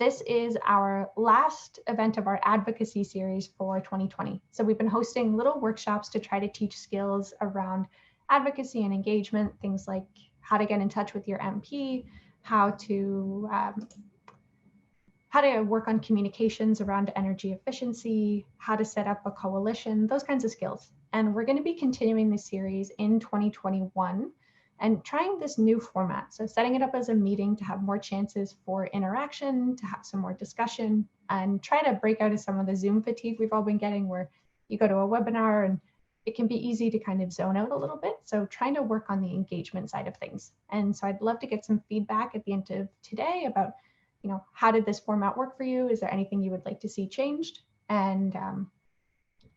This is our last event of our advocacy series for 2020. So we've been hosting little workshops to try to teach skills around advocacy and engagement, things like how to get in touch with your MP, how to work on communications around energy efficiency, how to set up a coalition, those kinds of skills. And we're going to be continuing this series in 2021 and trying this new format. So setting it up as a meeting to have more chances for interaction, to have some more discussion, and try to break out of some of the Zoom fatigue we've all been getting, where you go to a webinar and it can be easy to kind of zone out a little bit. So trying to work on the engagement side of things. And so I'd love to get some feedback at the end of today about, how did this format work for you? Is there anything you would like to see changed? And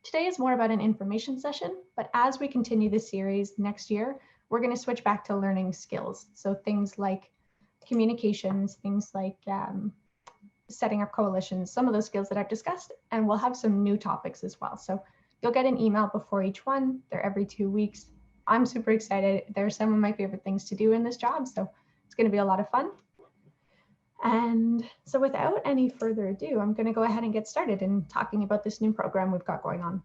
today is more about an information session, but as we continue this series next year, we're going to switch back to learning skills. So things like communications, things like setting up coalitions, some of those skills that I've discussed, and we'll have some new topics as well. So you'll get an email before each one. They're every 2 weeks. I'm super excited. They're some of my favorite things to do in this job, so it's going to be a lot of fun. And so without any further ado, I'm going to go ahead and get started in talking about this new program we've got going on.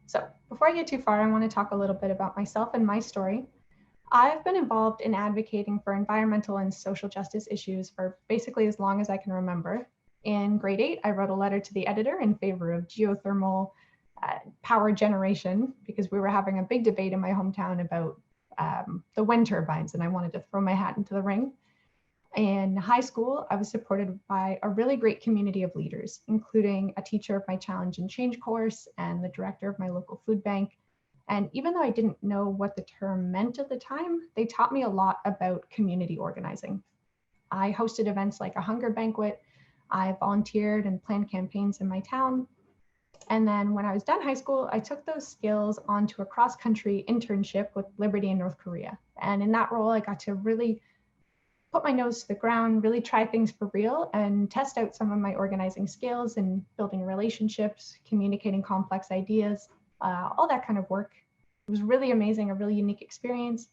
So before I get too far, I want to talk a little bit about myself and my story. I've been involved in advocating for environmental and social justice issues for basically as long as I can remember. In grade 8, I wrote a letter to the editor in favor of geothermal power generation because we were having a big debate in my hometown about the wind turbines, and I wanted to throw my hat into the ring. In high school, I was supported by a really great community of leaders, including a teacher of my Challenge and Change course and the director of my local food bank. And even though I didn't know what the term meant at the time, they taught me a lot about community organizing. I hosted events like a hunger banquet. I volunteered and planned campaigns in my town. And then when I was done high school, I took those skills onto a cross-country internship with Liberty in North Korea. And in that role, I got to really put my nose to the ground, really try things for real, and test out some of my organizing skills and building relationships, communicating complex ideas, all that kind of work. It was really amazing, a really unique experience.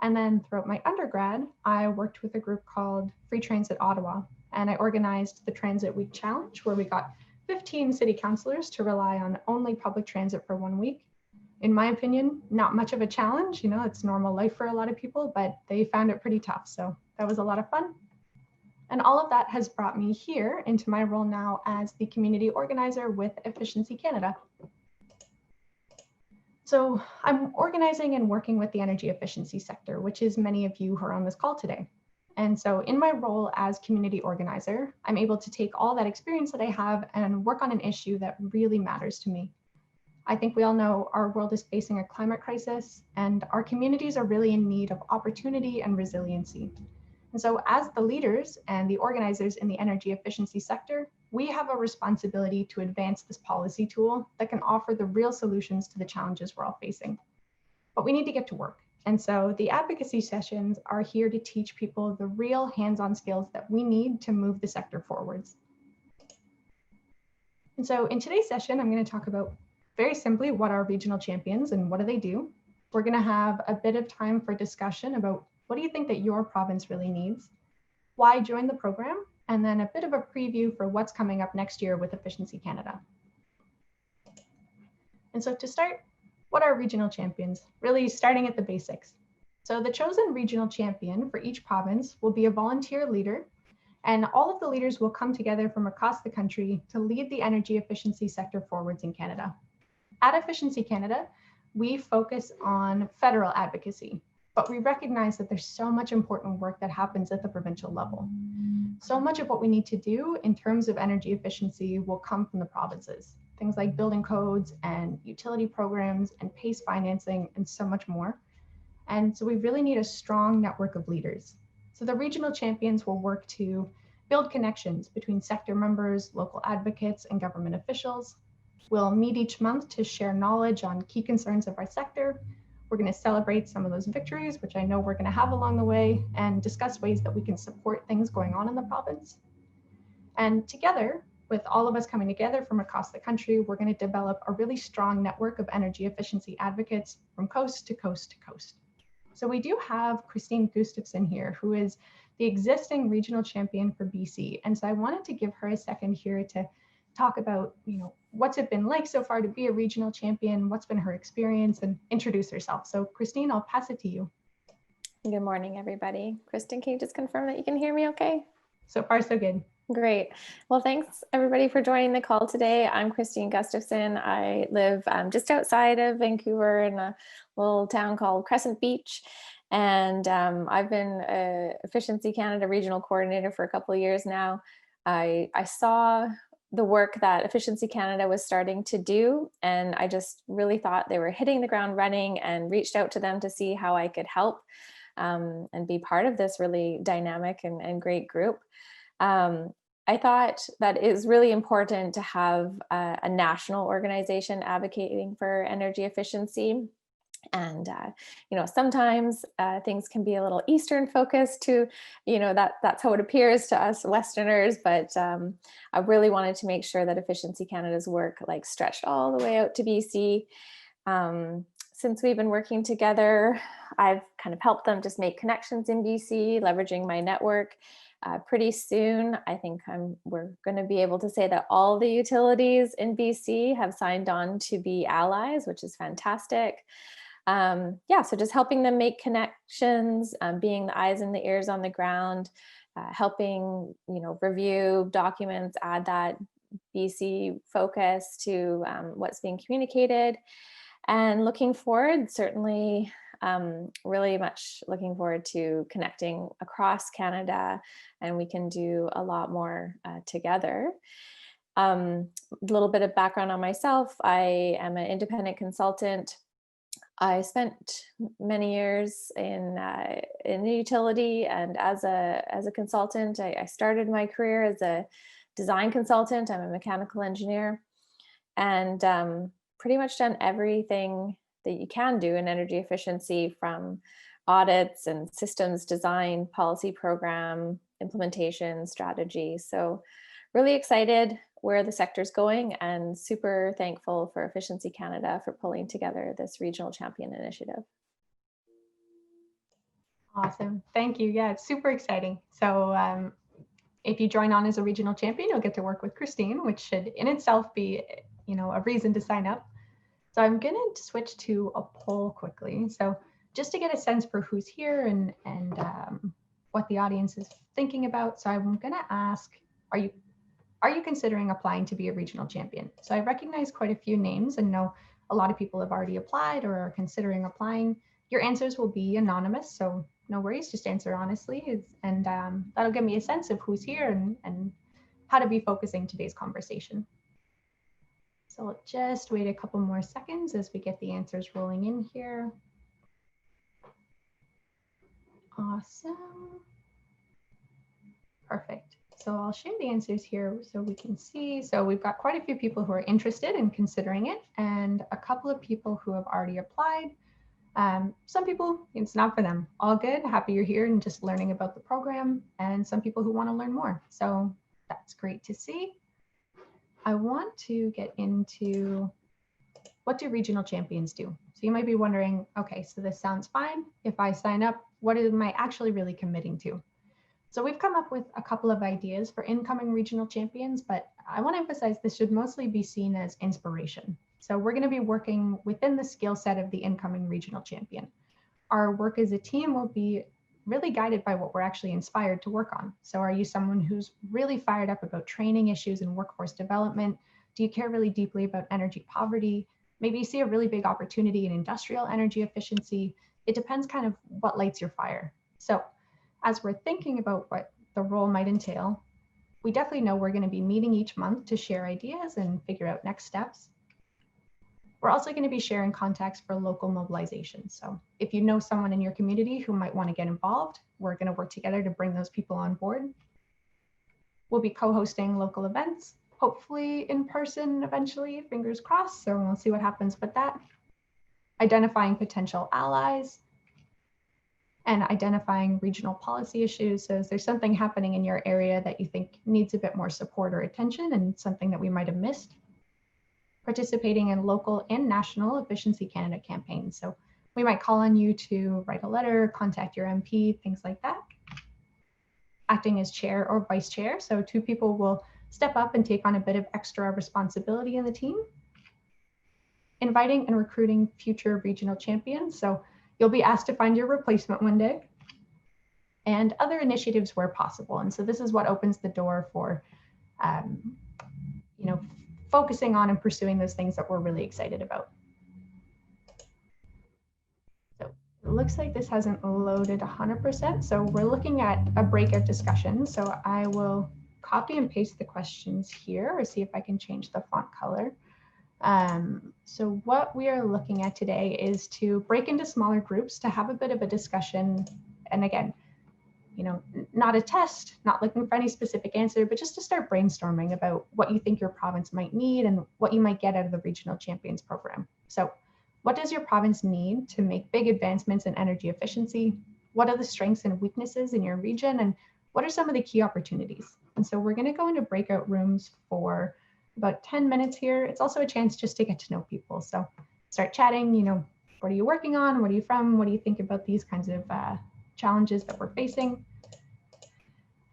And then throughout my undergrad, I worked with a group called Free Transit Ottawa, and I organized the Transit Week Challenge, where we got 15 city councillors to rely on only public transit for 1 week. In my opinion, not much of a challenge, it's normal life for a lot of people, but they found it pretty tough. So that was a lot of fun. And all of that has brought me here into my role now as the community organizer with Efficiency Canada. So I'm organizing and working with the energy efficiency sector, which is many of you who are on this call today. And so in my role as community organizer, I'm able to take all that experience that I have and work on an issue that really matters to me. I think we all know our world is facing a climate crisis, and our communities are really in need of opportunity and resiliency. And so as the leaders and the organizers in the energy efficiency sector, we have a responsibility to advance this policy tool that can offer the real solutions to the challenges we're all facing. But we need to get to work. And so the advocacy sessions are here to teach people the real hands-on skills that we need to move the sector forwards. And so in today's session, I'm going to talk about very simply what are regional champions and what do they do. We're going to have a bit of time for discussion about what do you think that your province really needs, why join the program, and then a bit of a preview for what's coming up next year with Efficiency Canada. And so to start, what are regional champions? Really starting at the basics. So the chosen regional champion for each province will be a volunteer leader, and all of the leaders will come together from across the country to lead the energy efficiency sector forwards in Canada. At Efficiency Canada, we focus on federal advocacy, but we recognize that there's so much important work that happens at the provincial level. So much of what we need to do in terms of energy efficiency will come from the provinces. Things like building codes and utility programs and PACE financing and so much more. And so we really need a strong network of leaders. So the regional champions will work to build connections between sector members, local advocates, and government officials. We'll meet each month to share knowledge on key concerns of our sector. We're going to celebrate some of those victories, which I know we're going to have along the way, and discuss ways that we can support things going on in the province. And together, with all of us coming together from across the country, we're going to develop a really strong network of energy efficiency advocates from coast to coast to coast. So we do have Kirstin here, who is the existing regional champion for BC. And so I wanted to give her a second here to talk about, what's it been like so far to be a regional champion, what's been her experience, and introduce herself. So Kirstin, I'll pass it to you. Good morning, everybody. Kirstin, can you just confirm that you can hear me okay? So far, so good. Great. Well, thanks everybody for joining the call today. I'm Kirstin Gustafson. I live just outside of Vancouver in a little town called Crescent Beach. And I've been Efficiency Canada Regional Coordinator for a couple of years now. I saw the work that Efficiency Canada was starting to do, and I just really thought they were hitting the ground running, and reached out to them to see how I could help and be part of this really dynamic and great group. I thought that it is really important to have a national organization advocating for energy efficiency. And, sometimes things can be a little Eastern focused to, that's how it appears to us Westerners. But I really wanted to make sure that Efficiency Canada's work stretched all the way out to BC. Since we've been working together, I've kind of helped them just make connections in BC, leveraging my network. Pretty soon, I think we're going to be able to say that all the utilities in BC have signed on to be allies, which is fantastic. So just helping them make connections, being the eyes and the ears on the ground, helping, review documents, add that BC focus to what's being communicated, and looking forward, certainly really much looking forward to connecting across Canada, and we can do a lot more together. A little bit of background on myself. I am an independent consultant. I spent many years in the utility, and as a consultant, I started my career as a design consultant. I'm a mechanical engineer, and pretty much done everything that you can do in energy efficiency, from audits and systems design, policy program, implementation, strategy. So really excited where the sector's going, and super thankful for Efficiency Canada for pulling together this regional champion initiative. Awesome. Thank you. Yeah, it's super exciting. So if you join on as a regional champion, you'll get to work with Kirstin, which should in itself be, a reason to sign up. So I'm going to switch to a poll quickly. So just to get a sense for who's here and what the audience is thinking about. So I'm going to ask, are you considering applying to be a regional champion? So I recognize quite a few names and know a lot of people have already applied or are considering applying. Your answers will be anonymous, so no worries, just answer honestly. And that'll give me a sense of who's here and how to be focusing today's conversation. So I'll just wait a couple more seconds as we get the answers rolling in here. Awesome. Perfect. So I'll share the answers here so we can see. So we've got quite a few people who are interested in considering it, and a couple of people who have already applied. Some people, it's not for them. All good, happy you're here and just learning about the program, and some people who want to learn more. So that's great to see. I want to get into, what do regional champions do? So you might be wondering, okay, so this sounds fine. If I sign up, what am I actually really committing to? So we've come up with a couple of ideas for incoming regional champions, but I want to emphasize this should mostly be seen as inspiration. So we're going to be working within the skill set of the incoming regional champion. Our work as a team will be really guided by what we're actually inspired to work on. So are you someone who's really fired up about training issues and workforce development? Do you care really deeply about energy poverty? Maybe you see a really big opportunity in industrial energy efficiency. It depends kind of what lights your fire. So as we're thinking about what the role might entail, we definitely know we're going to be meeting each month to share ideas and figure out next steps. We're also going to be sharing contacts for local mobilization. So if you know someone in your community who might want to get involved, we're going to work together to bring those people on board. We'll be co-hosting local events, hopefully in person eventually, fingers crossed. So we'll see what happens with that. Identifying potential allies and identifying regional policy issues. So is there something happening in your area that you think needs a bit more support or attention and something that we might have missed? Participating in local and national Efficiency Canada campaigns. So we might call on you to write a letter, contact your MP, things like that. acting as chair or vice chair. So 2 people will step up and take on a bit of extra responsibility in the team. Inviting and recruiting future regional champions. So you'll be asked to find your replacement one day. And other initiatives where possible. And so this is what opens the door for, focusing on and pursuing those things that we're really excited about. So it looks like this hasn't loaded 100%. So we're looking at a breakout discussion. So I will copy and paste the questions here or see if I can change the font color. So what we are looking at today is to break into smaller groups to have a bit of a discussion. And again, not a test, not looking for any specific answer, but just to start brainstorming about what you think your province might need and what you might get out of the Regional Champions program. So what does your province need to make big advancements in energy efficiency? What are the strengths and weaknesses in your region? And what are some of the key opportunities? And so we're going to go into breakout rooms for about 10 minutes here. It's also a chance just to get to know people. So start chatting, what are you working on? Where are you from? What do you think about these kinds of challenges that we're facing?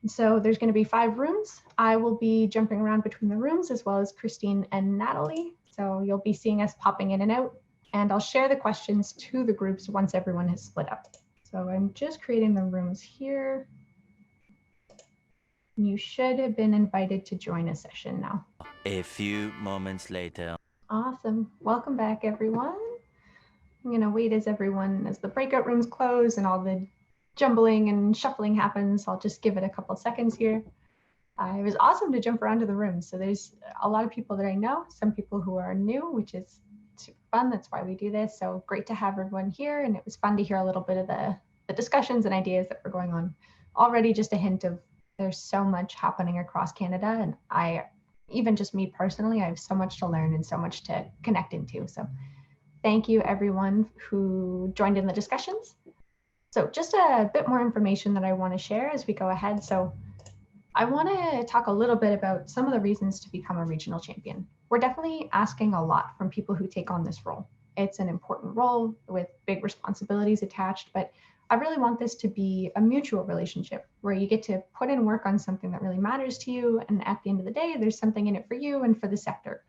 And so there's going to be 5 rooms. I will be jumping around between the rooms as well as Kirstin and Natalie. So you'll be seeing us popping in and out, and I'll share the questions to the groups once everyone has split up. So I'm just creating the rooms here. You should have been invited to join a session now. A few moments later. Awesome. Welcome back, everyone. I'm going to wait as the breakout rooms close and all the jumbling and shuffling happens. I'll just give it a couple seconds here. It was awesome to jump around to the rooms. So there's a lot of people that I know, some people who are new, which is super fun. That's why we do this. So great to have everyone here. And it was fun to hear a little bit of the discussions and ideas that were going on. Already just a hint of there's so much happening across Canada. And even just me personally, I have so much to learn and so much to connect into. So thank you everyone who joined in the discussions. So just a bit more information that I want to share as we go ahead. So I want to talk a little bit about some of the reasons to become a regional champion. We're definitely asking a lot from people who take on this role. It's an important role with big responsibilities attached, but I really want this to be a mutual relationship where you get to put in work on something that really matters to you. And at the end of the day, there's something in it for you and for the sector.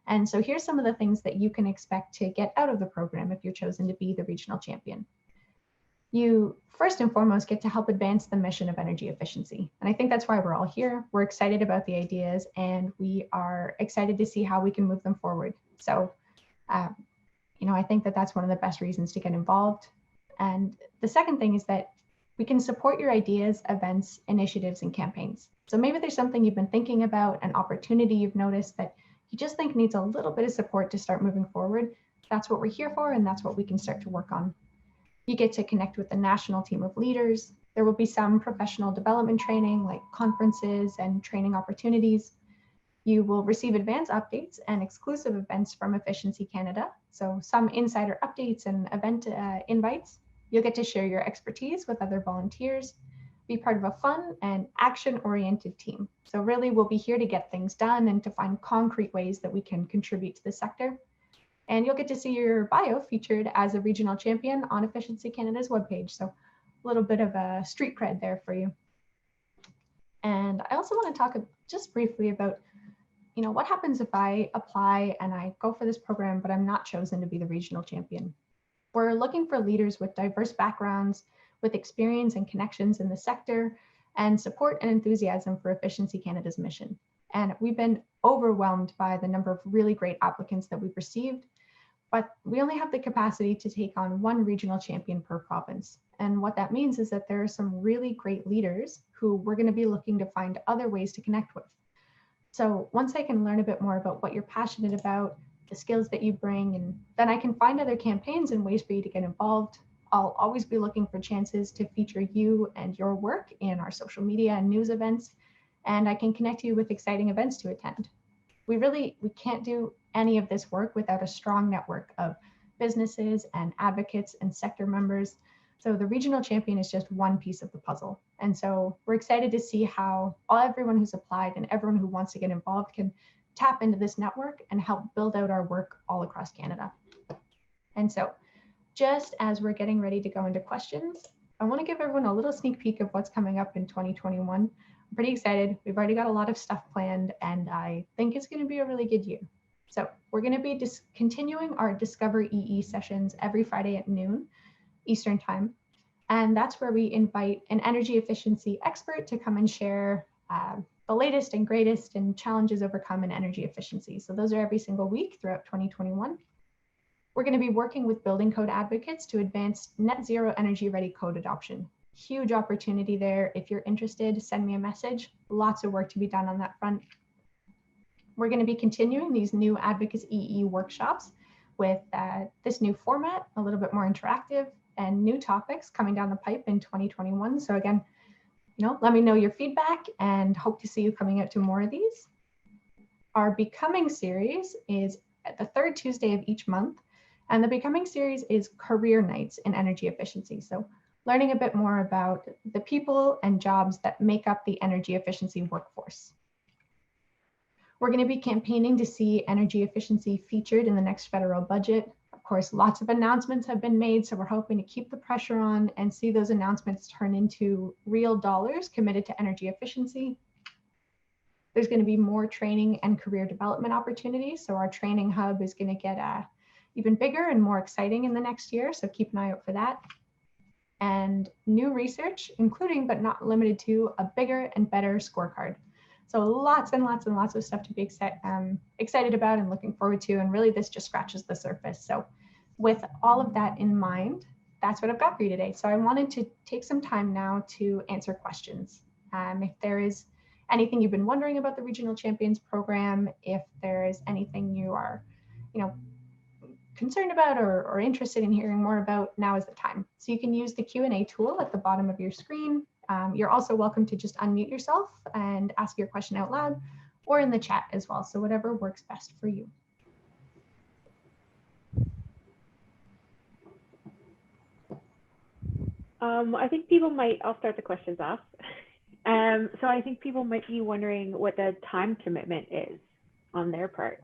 And so here's some of the things that you can expect to get out of the program if you're chosen to be the regional champion. You first and foremost get to help advance the mission of energy efficiency. And I think that's why we're all here. We're excited about the ideas and we are excited to see how we can move them forward. So, I think that that's one of the best reasons to get involved. And the second thing is that we can support your ideas, events, initiatives, and campaigns. So maybe there's something you've been thinking about, an opportunity you've noticed that you just think needs a little bit of support to start moving forward. That's what we're here for, and that's what we can start to work on. You get to connect with a national team of leaders. There will be some professional development training like conferences and training opportunities. You will receive advanced updates and exclusive events from Efficiency Canada. So some insider updates and event invites. You'll get to share your expertise with other volunteers, be part of a fun and action-oriented team. So really we'll be here to get things done and to find concrete ways that we can contribute to the sector. And you'll get to see your bio featured as a regional champion on Efficiency Canada's webpage. So a little bit of a street cred there for you. And I also want to talk just briefly about, what happens if I apply and I go for this program, but I'm not chosen to be the regional champion. We're looking for leaders with diverse backgrounds, with experience and connections in the sector, and support and enthusiasm for Efficiency Canada's mission. And we've been overwhelmed by the number of really great applicants that we've received, but we only have the capacity to take on one regional champion per province. And what that means is that there are some really great leaders who we're going to be looking to find other ways to connect with. So once I can learn a bit more about what you're passionate about, the skills that you bring, and then I can find other campaigns and ways for you to get involved. I'll always be looking for chances to feature you and your work in our social media and news events, and I can connect you with exciting events to attend. We can't do any of this work without a strong network of businesses and advocates and sector members. So the regional champion is just one piece of the puzzle. And so we're excited to see how everyone who's applied and everyone who wants to get involved can tap into this network and help build out our work all across Canada. And so just as we're getting ready to go into questions, I want to give everyone a little sneak peek of what's coming up in 2021. I'm pretty excited. We've already got a lot of stuff planned, and I think it's going to be a really good year. So we're going to be continuing our Discover EE sessions every Friday at noon Eastern Time. And that's where we invite an energy efficiency expert to come and share the latest and greatest and challenges overcome in energy efficiency. So those are every single week throughout 2021. We're going to be working with building code advocates to advance net zero energy ready code adoption. Huge opportunity there. If you're interested, send me a message. Lots of work to be done on that front. We're going to be continuing these new Advocates EE workshops with this new format, a little bit more interactive, and new topics coming down the pipe in 2021. So again, let me know your feedback and hope to see you coming out to more of these. Our Becoming series is at the third Tuesday of each month. And the Becoming series is career nights in energy efficiency. So learning a bit more about the people and jobs that make up the energy efficiency workforce. We're going to be campaigning to see energy efficiency featured in the next federal budget. Of course, lots of announcements have been made, so we're hoping to keep the pressure on and see those announcements turn into real dollars committed to energy efficiency. There's going to be more training and career development opportunities. So our training hub is going to get even bigger and more exciting in the next year, so keep an eye out for that. And new research, including but not limited to a bigger and better scorecard. So lots and lots and lots of stuff to be excited about and looking forward to, and really this just scratches the surface. So with all of that in mind, that's what I've got for you today. So I wanted to take some time now to answer questions. If there is anything you've been wondering about the Regional Champions program, if there is anything you are, concerned about or interested in hearing more about, now is the time. So you can use the Q&A tool at the bottom of your screen. You're also welcome to just unmute yourself and ask your question out loud, or in the chat as well. So whatever works best for you. I think I'll start the questions off. So I think people might be wondering what the time commitment is on their part.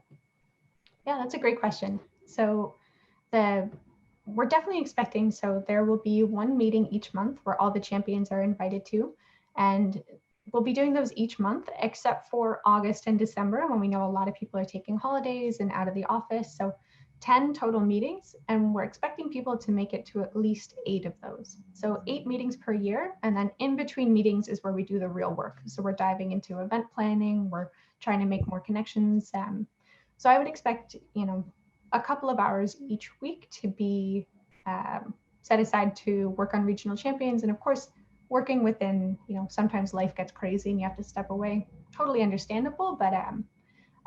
Yeah, that's a great question. So we're definitely expecting, so there will be one meeting each month where all the champions are invited to, and we'll be doing those each month except for August and December, when we know a lot of people are taking holidays and out of the office. So 10 total meetings, and we're expecting people to make it to at least 8 of those. So 8 meetings per year, and then in between meetings is where we do the real work. So we're diving into event planning, we're trying to make more connections. So I would expect, a couple of hours each week to be set aside to work on regional champions. And of course, working within, sometimes life gets crazy and you have to step away. Totally understandable, but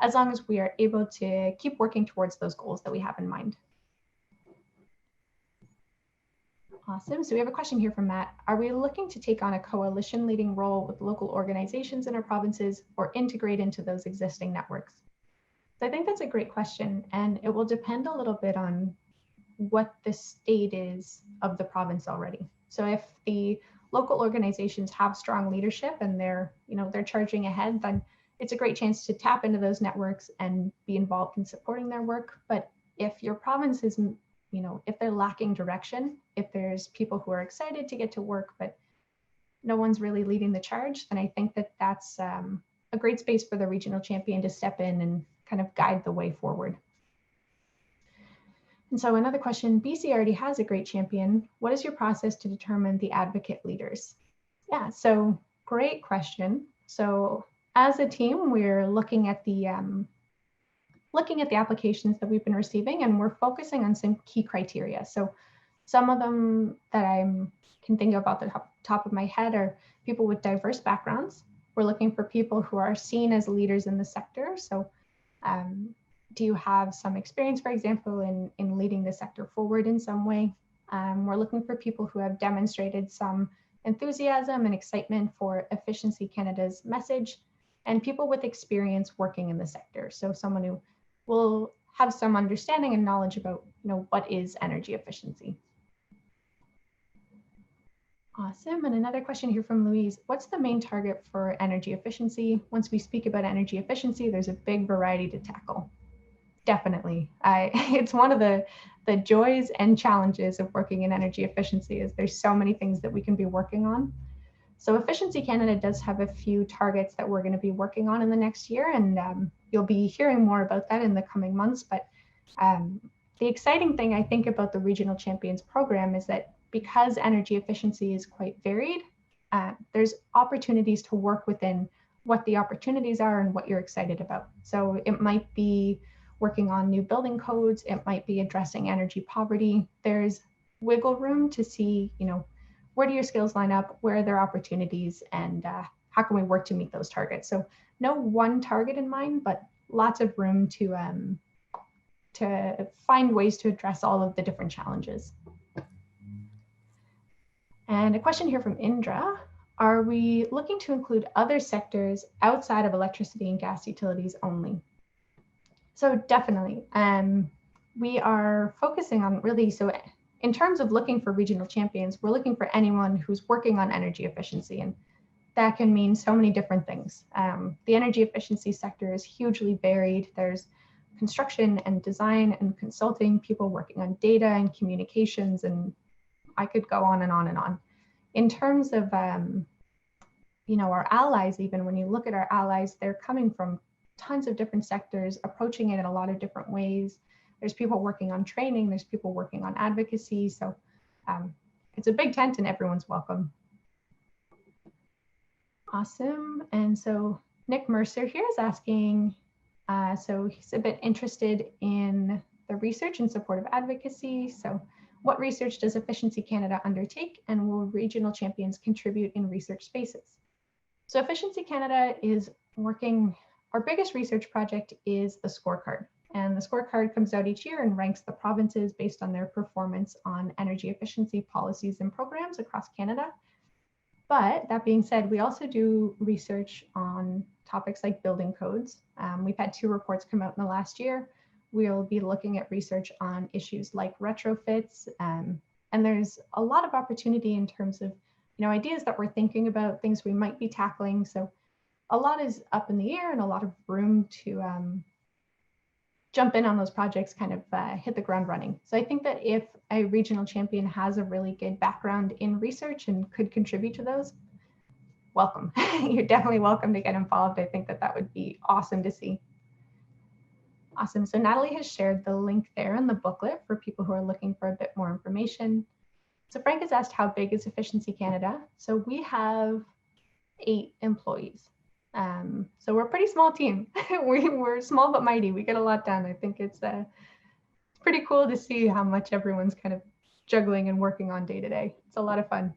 as long as we are able to keep working towards those goals that we have in mind. Awesome. So we have a question here from Matt. Are we looking to take on a coalition leading role with local organizations in our provinces, or integrate into those existing networks? So I think that's a great question, and it will depend a little bit on what the state is of the province already. So if the local organizations have strong leadership and they're charging ahead, then it's a great chance to tap into those networks and be involved in supporting their work. But if your province is, if they're lacking direction, if there's people who are excited to get to work, but no one's really leading the charge, then I think that that's a great space for the regional champion to step in and kind of guide the way forward. And so another question, BC already has a great champion. What is your process to determine the advocate leaders? Yeah, so great question. So as a team, we're looking at the applications that we've been receiving, and we're focusing on some key criteria. So some of them that I can think of off the top of my head are people with diverse backgrounds. We're looking for people who are seen as leaders in the sector. So do you have some experience, for example, in leading the sector forward in some way? We're looking for people who have demonstrated some enthusiasm and excitement for Efficiency Canada's message, and people with experience working in the sector. So someone who will have some understanding and knowledge about, what is energy efficiency. Awesome. And another question here from Louise. What's the main target for energy efficiency? Once we speak about energy efficiency, there's a big variety to tackle. Definitely. It's one of the joys and challenges of working in energy efficiency is there's so many things that we can be working on. So Efficiency Canada does have a few targets that we're going to be working on in the next year, and you'll be hearing more about that in the coming months. But the exciting thing I think about the Regional Champions program is that because energy efficiency is quite varied, there's opportunities to work within what the opportunities are and what you're excited about. So it might be working on new building codes, it might be addressing energy poverty. There's wiggle room to see, where do your skills line up, where are there opportunities, and how can we work to meet those targets? So no one target in mind, but lots of room to find ways to address all of the different challenges. And a question here from Indra. Are we looking to include other sectors outside of electricity and gas utilities only? So definitely. We are focusing on really, so in terms of looking for regional champions, we're looking for anyone who's working on energy efficiency, and that can mean so many different things. The energy efficiency sector is hugely varied. There's construction and design and consulting, people working on data and communications, and I could go on and on and on. In terms of, our allies, even when you look at our allies, they're coming from tons of different sectors, approaching it in a lot of different ways. There's people working on training, there's people working on advocacy. So it's a big tent and everyone's welcome. Awesome. And so Nick Mercer here is asking, so he's a bit interested in the research in support of advocacy. So what research does Efficiency Canada undertake, and will regional champions contribute in research spaces? So Efficiency Canada is working, our biggest research project is the scorecard. And the scorecard comes out each year and ranks the provinces based on their performance on energy efficiency policies and programs across Canada. But that being said, we also do research on topics like building codes. We've had 2 reports come out in the last year. We'll be looking at research on issues like retrofits. And there's a lot of opportunity in terms of, ideas that we're thinking about, things we might be tackling. So a lot is up in the air and a lot of room to jump in on those projects, kind of hit the ground running. So I think that if a regional champion has a really good background in research and could contribute to those, welcome. You're definitely welcome to get involved. I think that that would be awesome to see. Awesome. So Natalie has shared the link there in the booklet for people who are looking for a bit more information. So Frank has asked, how big is Efficiency Canada? So we have 8 employees. So we're a pretty small team. We're small but mighty. We get a lot done. I think it's pretty cool to see how much everyone's kind of juggling and working on day to day. It's a lot of fun.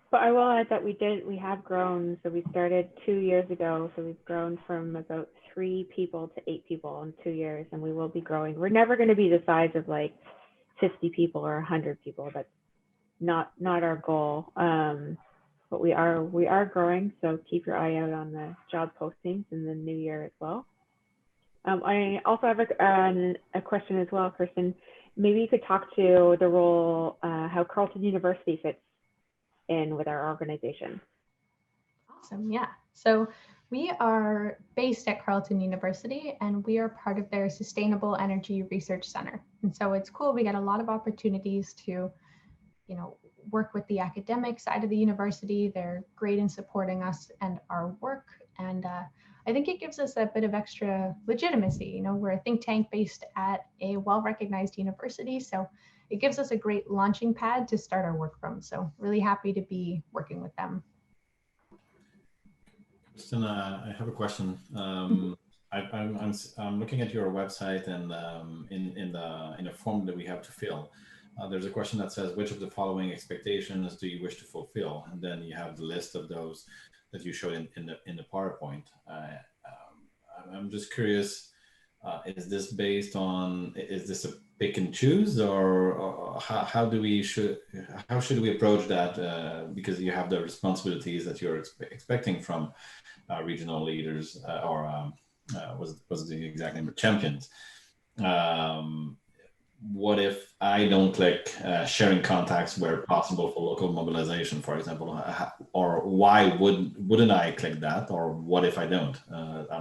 But I will add that we have grown. So we started 2 years ago. So we've grown from about 3 people to 8 people in 2 years, and we will be growing. We're never going to be the size of like 50 people or 100 people. That's not our goal. But we are growing, so keep your eye out on the job postings in the new year as well. I also have a question as well, Kirstin. Maybe you could talk to the role, how Carleton University fits in with our organization. Awesome, yeah. So we are based at Carleton University, and we are part of their Sustainable Energy Research Center. And so it's cool. We get a lot of opportunities to, work with the academic side of the university. They're great in supporting us and our work. And I think it gives us a bit of extra legitimacy. We're a think tank based at a well-recognized university. So it gives us a great launching pad to start our work from. So really happy to be working with them. Kirstin, I have a question. I'm looking at your website, and in the form that we have to fill, there's a question that says, which of the following expectations do you wish to fulfill? And then you have the list of those that you showed in the PowerPoint. I'm just curious, is this based on, is this a pick and choose, or how should we approach that? Because you have the responsibilities that you're expecting from regional leaders, or was the exact name, champions. What if I don't click sharing contacts where possible for local mobilization, for example, or why wouldn't I click that, or what if I don't?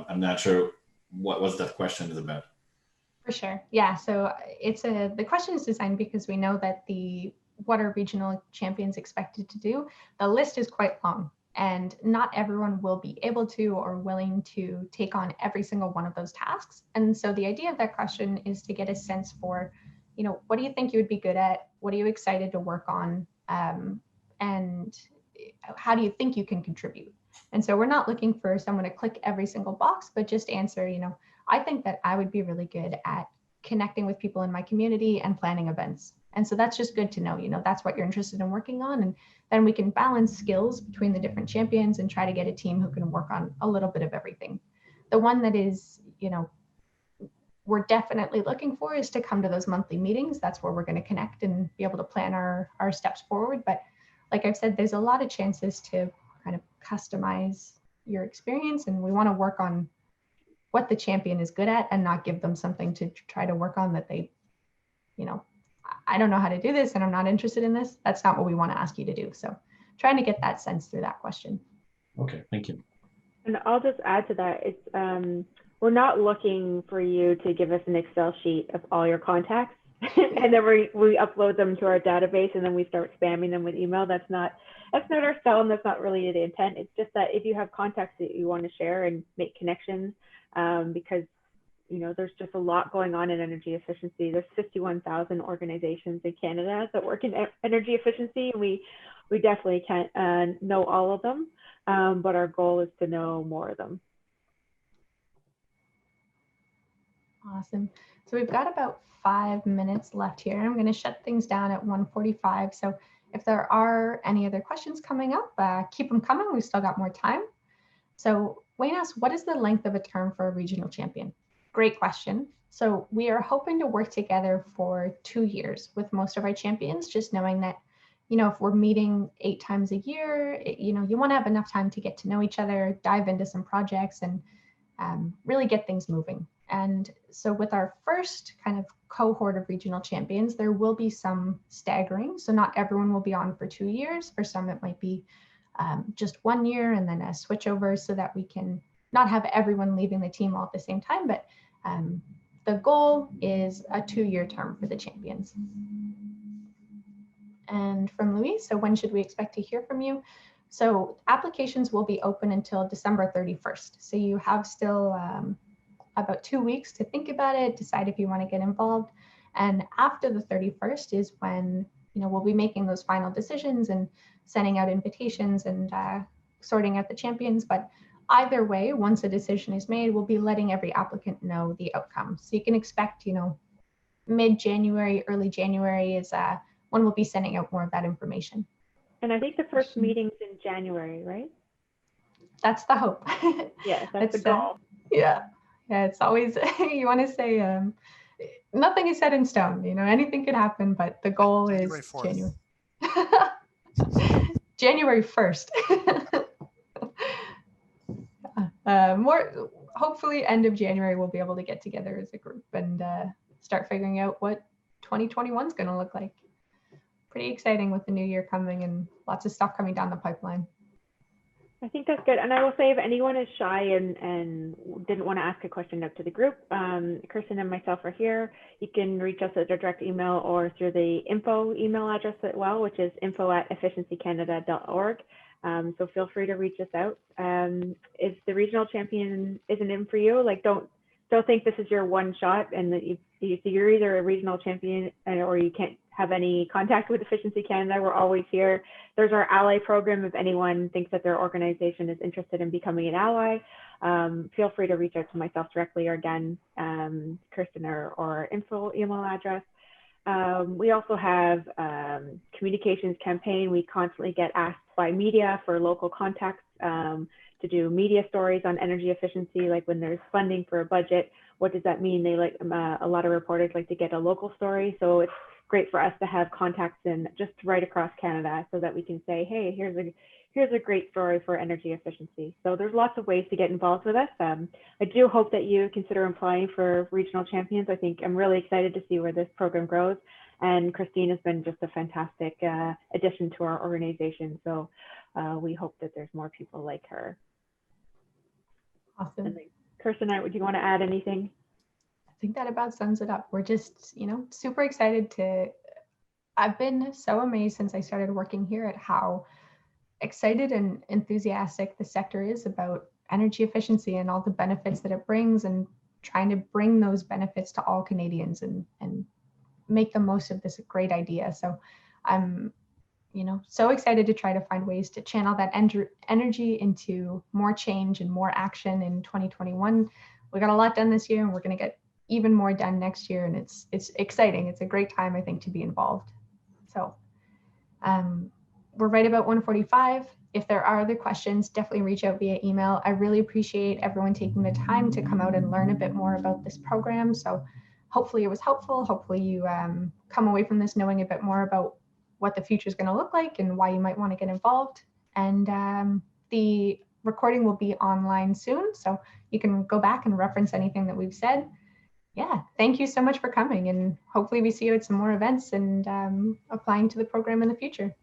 I'm not sure what that question is about. For sure. Yeah. So the question is designed because we know that what are regional champions expected to do? The list is quite long, and not everyone will be able to or willing to take on every single one of those tasks. And so the idea of that question is to get a sense for, what do you think you would be good at? What are you excited to work on? And how do you think you can contribute? And so we're not looking for someone to click every single box, but just answer, I think that I would be really good at connecting with people in my community and planning events. And so that's just good to know, that's what you're interested in working on. And then we can balance skills between the different champions and try to get a team who can work on a little bit of everything. The one that is, we're definitely looking for is to come to those monthly meetings. That's where we're going to connect and be able to plan our steps forward. But like I've said, there's a lot of chances to kind of customize your experience, and we want to work on what the champion is good at and not give them something to try to work on that they, I don't know how to do this and I'm not interested in this. That's not what we want to ask you to do. So trying to get that sense through that question. Okay, thank you. And I'll just add to that. It's we're not looking for you to give us an Excel sheet of all your contacts and then we upload them to our database and then we start spamming them with email. That's not our style, and that's not really the intent. It's just that if you have contacts that you want to share and make connections, because there's just a lot going on in energy efficiency. There's 51,000 organizations in Canada that work in energy efficiency, and we definitely can't know all of them, but our goal is to know more of them. Awesome. So we've got about 5 minutes left here. I'm going to shut things down at 1:45. So if there are any other questions coming up, keep them coming. We've still got more time. So Wayne asks, what is the length of a term for a regional champion? Great question. So we are hoping to work together for 2 years with most of our champions, just knowing that, if we're meeting 8 times a year, you want to have enough time to get to know each other, dive into some projects, and really get things moving. And so with our first kind of cohort of regional champions, there will be some staggering. So not everyone will be on for 2 years. For some, it might be just 1 year and then a switchover, so that we can not have everyone leaving the team all at the same time. But the goal is a 2-year term for the champions. And from Louise, so when should we expect to hear from you? So applications will be open until December 31st. So you have still about 2 weeks to think about it, decide if you want to get involved. And after the 31st is when, we'll be making those final decisions and sending out invitations and sorting out the champions. But either way, once a decision is made, we'll be letting every applicant know the outcome. So you can expect, mid-January, early January is when we'll be sending out more of that information. And I think the first meeting's in January, right? That's the hope. Yeah, that's the goal. Yeah, it's always, you want to say, nothing is set in stone, anything could happen, but the goal is January. January 1st. Hopefully end of January, we'll be able to get together as a group and start figuring out what 2021 is going to look like. Pretty exciting with the new year coming and lots of stuff coming down the pipeline. I think that's good. And I will say, if anyone is shy and didn't want to ask a question up to the group, Kirstin and myself are here. You can reach us at a direct email or through the info email address as well, which is info@efficiencycanada.org. So feel free to reach us out. If the regional champion isn't in for you, don't think this is your one shot and that you're either a regional champion or you can't have any contact with Efficiency Canada. We're always here. There's our ally program. If anyone thinks that their organization is interested in becoming an ally, feel free to reach out to myself directly, or again, Kirstin or info email address. We also have communications campaign. We constantly get asked by media for local contacts to do media stories on energy efficiency, like when there's funding for a budget. What does that mean? They like a lot of reporters like to get a local story. So it's great for us to have contacts in just right across Canada, so that we can say, hey, here's a great story for energy efficiency. So there's lots of ways to get involved with us. I do hope that you consider applying for regional champions. I think I'm really excited to see where this program grows. And Kirstin has been just a fantastic addition to our organization. So we hope that there's more people like her. Awesome. Kirstin, would you want to add anything? think that about sums it up. We're just, super excited I've been so amazed since I started working here at how excited and enthusiastic the sector is about energy efficiency and all the benefits that it brings, and trying to bring those benefits to all Canadians and make the most of this great idea. So I'm, so excited to try to find ways to channel that energy into more change and more action in 2021. We got a lot done this year, and we're going to get even more done next year. And it's exciting. It's a great time, I think, to be involved. So we're right about 1:45. If there are other questions, definitely reach out via email. I really appreciate everyone taking the time to come out and learn a bit more about this program. So hopefully it was helpful. Hopefully you come away from this knowing a bit more about what the future is going to look like and why you might want to get involved. And the recording will be online soon, so you can go back and reference anything that we've said. Yeah, thank you so much for coming, and hopefully we see you at some more events and applying to the program in the future.